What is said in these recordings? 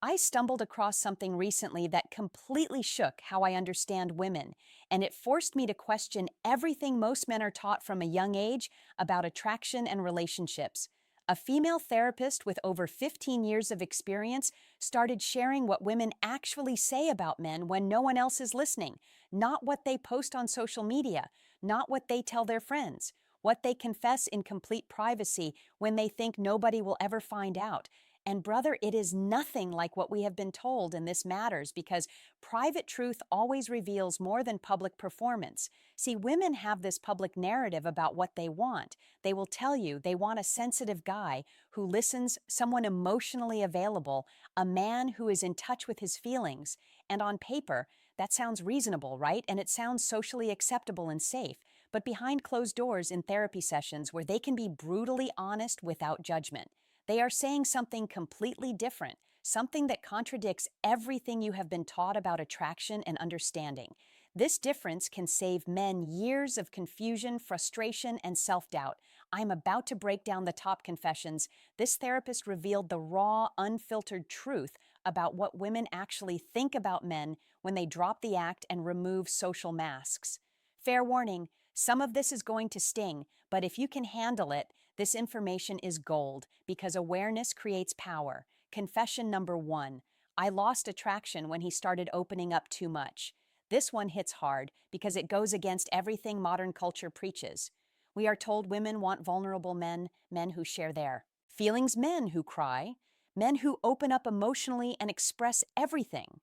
I stumbled across something recently that completely shook how I understand women, and it forced me to question everything most men are taught from a young age about attraction and relationships. A female therapist with over 15 years of experience started sharing what women actually say about men when no one else is listening, not what they post on social media, not what they tell their friends, what they confess in complete privacy when they think nobody will ever find out. And brother, it is nothing like what we have been told, and this matters because private truth always reveals more than public performance. See, women have this public narrative about what they want. They will tell you they want a sensitive guy who listens, someone emotionally available, a man who is in touch with his feelings. And on paper, that sounds reasonable, right? And it sounds socially acceptable and safe. But behind closed doors in therapy sessions where they can be brutally honest without judgment, they are saying something completely different, something that contradicts everything you have been taught about attraction and understanding. This difference can save men years of confusion, frustration, and self doubt. I'm about to break down the top confessions. This therapist revealed the raw, unfiltered truth about what women actually think about men when they drop the act and remove social masks. Fair warning, some of this is going to sting, but if you can handle it, this information is gold because awareness creates power. Confession number one: I lost attraction when he started opening up too much. This one hits hard because it goes against everything modern culture preaches. We are told women want vulnerable men, men who share their feelings, men who cry, men who open up emotionally and express everything.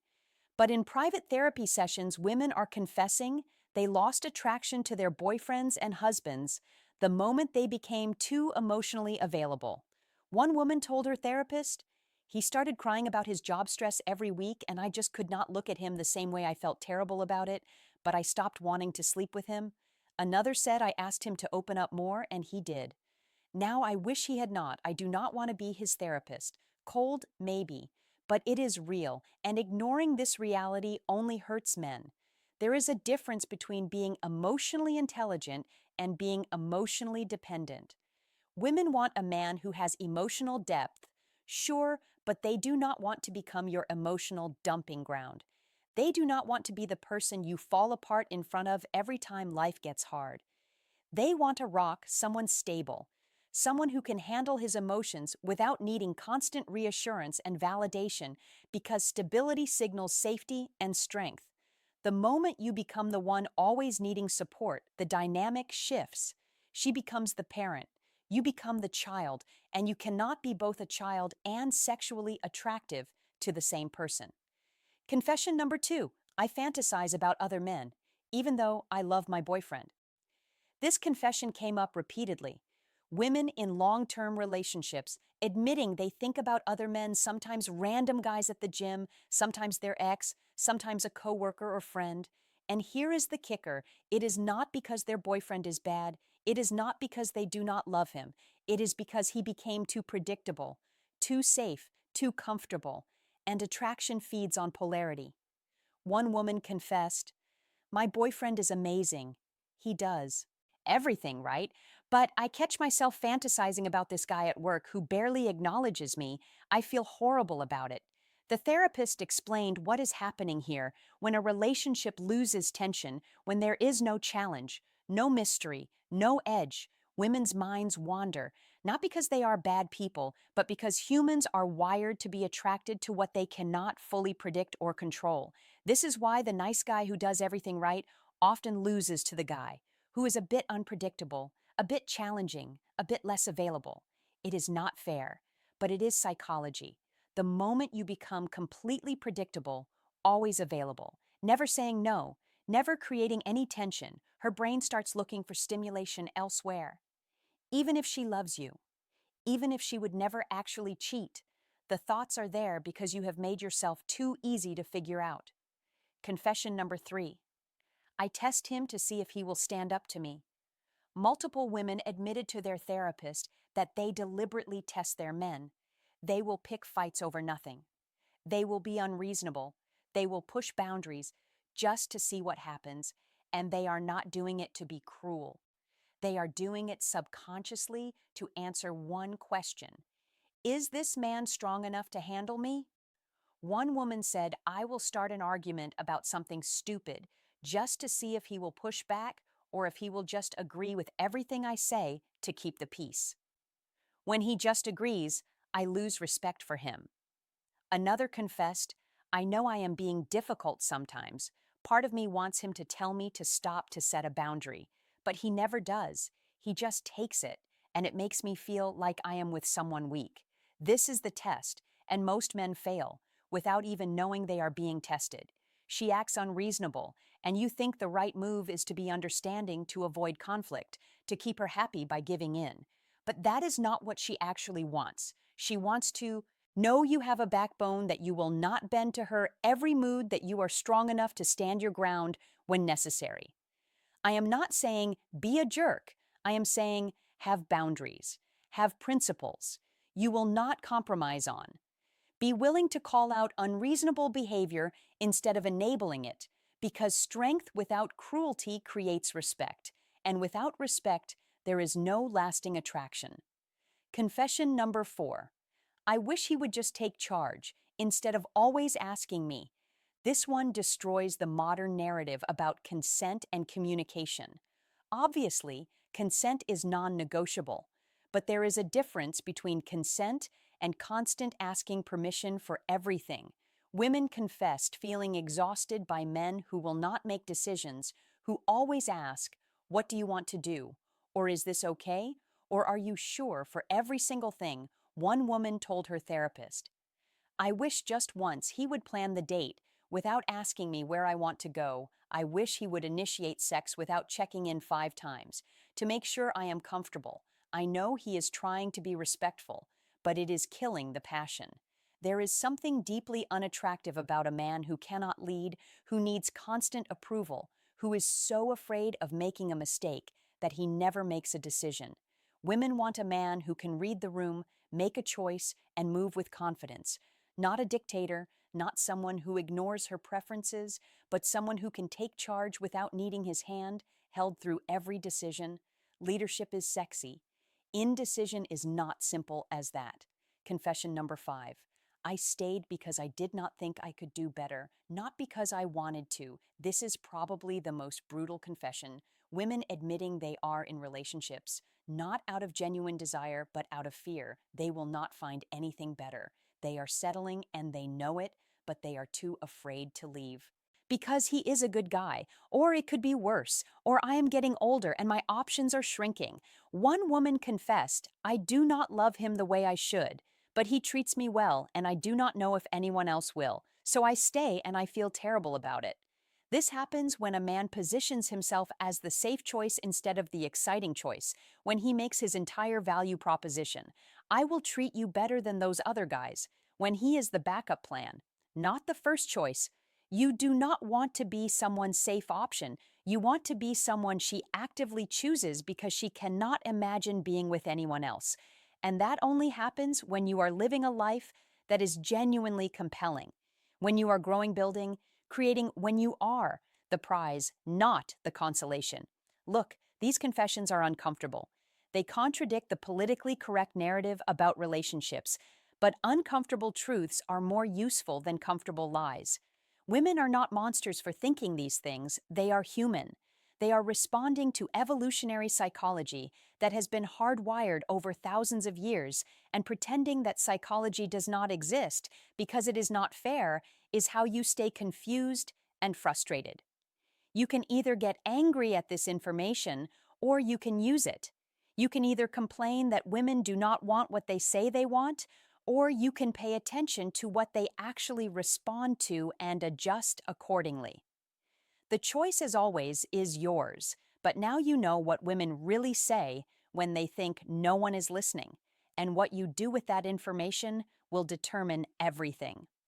But in private therapy sessions, women are confessing they lost attraction to their boyfriends and husbands the moment they became too emotionally available. One woman told her therapist, "He started crying about his job stress every week, and I just could not look at him the same way I felt terrible about it, but I stopped wanting to sleep with him." Another said, "I asked him to open up more, and he did. Now I wish he had not. I do not want to be his therapist. Cold, maybe, but it is real, and ignoring this reality only hurts men. There is a difference between being emotionally intelligent and being emotionally dependent. Women want a man who has emotional depth, sure, but they do not want to become your emotional dumping ground. They do not want to be the person you fall apart in front of every time life gets hard. They want a rock, someone stable, someone who can handle his emotions without needing constant reassurance and validation because stability signals safety and strength. The moment you become the one always needing support, the dynamic shifts. She becomes the parent. You become the child, and you cannot be both a child and sexually attractive to the same person. Confession number two: I fantasize about other men, even though I love my boyfriend. This confession came up repeatedly. Women in long-term relationships admitting they think about other men, sometimes random guys at the gym, sometimes their ex, sometimes a coworker or friend. And here is the kicker: it is not because their boyfriend is bad. It is not because they do not love him. It is because he became too predictable, too safe, too comfortable. And attraction feeds on polarity. One woman confessed, "My boyfriend is amazing. He does everything right, but I catch myself fantasizing about this guy at work who barely acknowledges me. I feel horrible about it." The therapist explained what is happening here when a relationship loses tension, when there is no challenge, no mystery, no edge. Women's minds wander, not because they are bad people, but because humans are wired to be attracted to what they cannot fully predict or control. This is why the nice guy who does everything right often loses to the guy who is a bit unpredictable, a bit challenging, a bit less available. It is not fair, but it is psychology. The moment you become completely predictable, always available, never saying no, never creating any tension, her brain starts looking for stimulation elsewhere. Even if she loves you, even if she would never actually cheat, the thoughts are there because you have made yourself too easy to figure out. Confession number three: I test him to see if he will stand up to me. Multiple women admitted to their therapist that they deliberately test their men. They will pick fights over nothing. They will be unreasonable. They will push boundaries just to see what happens, and they are not doing it to be cruel. They are doing it subconsciously to answer one question: is this man strong enough to handle me? One woman said, I will start an argument about something stupid just to see if he will push back or if he will just agree with everything I say to keep the peace. When he just agrees, I lose respect for him. Another confessed, I know I am being difficult sometimes. Part of me wants him to tell me to stop to set a boundary, but he never does. He just takes it, and it makes me feel like I am with someone weak. This is the test, and most men fail, without even knowing they are being tested. She acts unreasonable, and you think the right move is to be understanding to avoid conflict, to keep her happy by giving in. But that is not what she actually wants. She wants to know you have a backbone, that you will not bend to her every mood, that you are strong enough to stand your ground when necessary. I am not saying be a jerk. I am saying have boundaries, have principles you will not compromise on. Be willing to call out unreasonable behavior instead of enabling it, because strength without cruelty creates respect, and without respect, there is no lasting attraction. Confession number 4. I wish he would just take charge instead of always asking me. This one destroys the modern narrative about consent and communication. Obviously, consent is non-negotiable, but there is a difference between consent and constant asking permission for everything. Women confessed feeling exhausted by men who will not make decisions, who always ask, "What do you want to do?" Or "Is this okay?" Or "Are you sure?" for every single thing. One woman told her therapist, I wish just once he would plan the date without asking me where I want to go. I wish he would initiate sex without checking in 5 times to make sure I am comfortable. I know he is trying to be respectful, but it is killing the passion. There is something deeply unattractive about a man who cannot lead, who needs constant approval, who is so afraid of making a mistake that he never makes a decision. Women want a man who can read the room, make a choice, and move with confidence. Not a dictator, not someone who ignores her preferences, but someone who can take charge without needing his hand held through every decision. Leadership is sexy. Indecision is not simple as that. Confession number 5. I stayed because I did not think I could do better, not because I wanted to. This is probably the most brutal confession. Women admitting they are in relationships, not out of genuine desire, but out of fear. They will not find anything better. They are settling and they know it, but they are too afraid to leave. Because he is a good guy, or it could be worse, or I am getting older and my options are shrinking. One woman confessed, I do not love him the way I should, but he treats me well and I do not know if anyone else will. So I stay and I feel terrible about it. This happens when a man positions himself as the safe choice instead of the exciting choice, when he makes his entire value proposition. I will treat you better than those other guys, when he is the backup plan, not the first choice. You do not want to be someone's safe option. You want to be someone she actively chooses because she cannot imagine being with anyone else. And that only happens when you are living a life that is genuinely compelling, when you are growing, building, creating, when you are the prize, not the consolation. Look, these confessions are uncomfortable. They contradict the politically correct narrative about relationships, but uncomfortable truths are more useful than comfortable lies. Women are not monsters for thinking these things, they are human. They are responding to evolutionary psychology that has been hardwired over thousands of years, and pretending that psychology does not exist because it is not fair is how you stay confused and frustrated. You can either get angry at this information or you can use it. You can either complain that women do not want what they say they want, or you can pay attention to what they actually respond to and adjust accordingly. The choice, as always, is yours, but now you know what women really say when they think no one is listening, and what you do with that information will determine everything.